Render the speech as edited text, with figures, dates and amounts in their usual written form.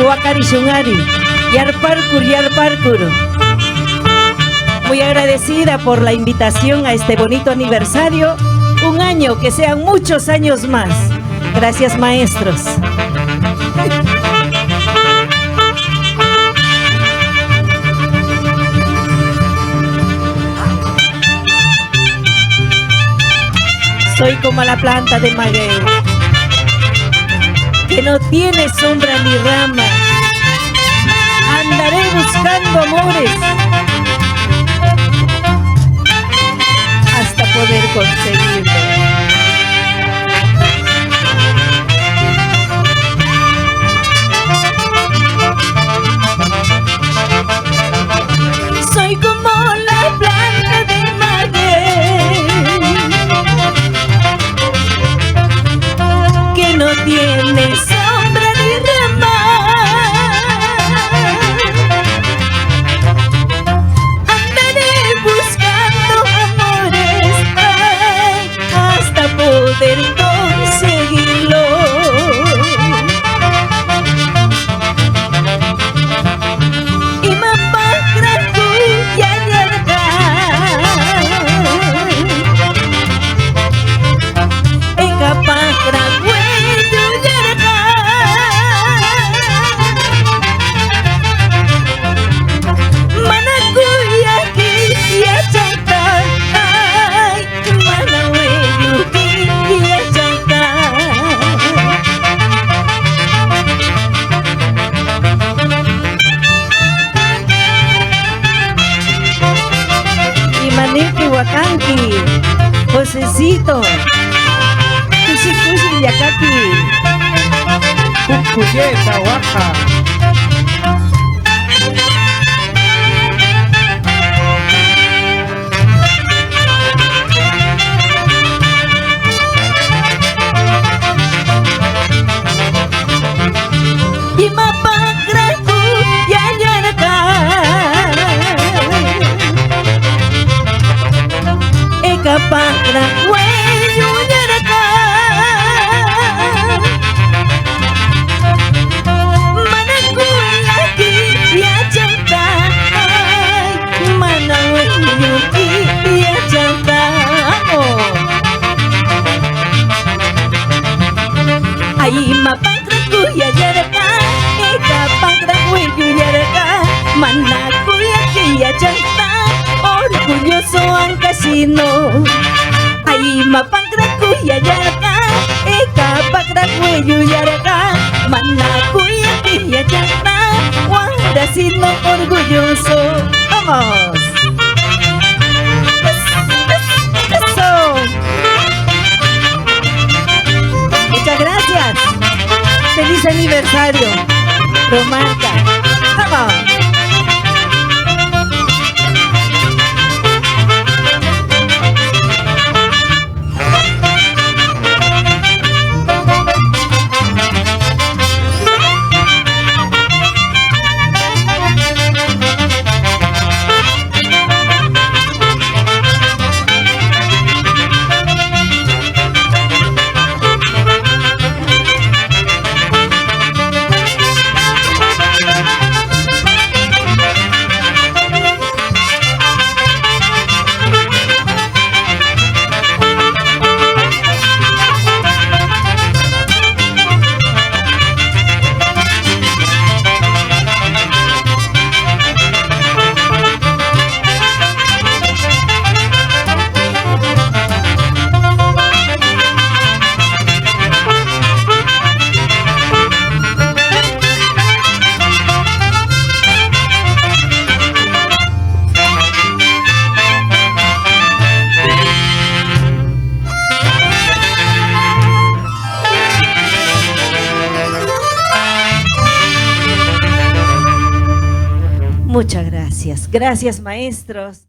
Wakari Shungari, Yarparkur. Muy agradecida por la invitación a este bonito aniversario. Un año, que sean muchos años más. Gracias, maestros. Soy como la planta de maguey, que no tiene sombra ni rama. Andaré buscando amores hasta poder conseguirlo. Soy como la planta de maguey, que no tiene sombra ni rama. Andaré buscando amores, ay, hasta poder conseguirlo. Y mamá gratuya yarga, capaz Maniki Wakanki, Josecito, Kushi Yakaki, Kukuyeta Waja. y mapagraku yayaraka, ekapagra hueyo yaraka. Manakuyaki yachanta, manaweyuki yachanta. Ay mapagraku yayaraka, ekapagra hueyo yaraka. Manakuyaki yachanta, orgulloso ancasino. Ay mapagraku yayaraka, ekapagraku yayaraka. Manakuyaki yachanta, guaracino orgulloso. ¡Vamos! ¡Eso! Muchas gracias. ¡Feliz aniversario, Romarca! ¡Vamos! Muchas gracias. Gracias, maestros.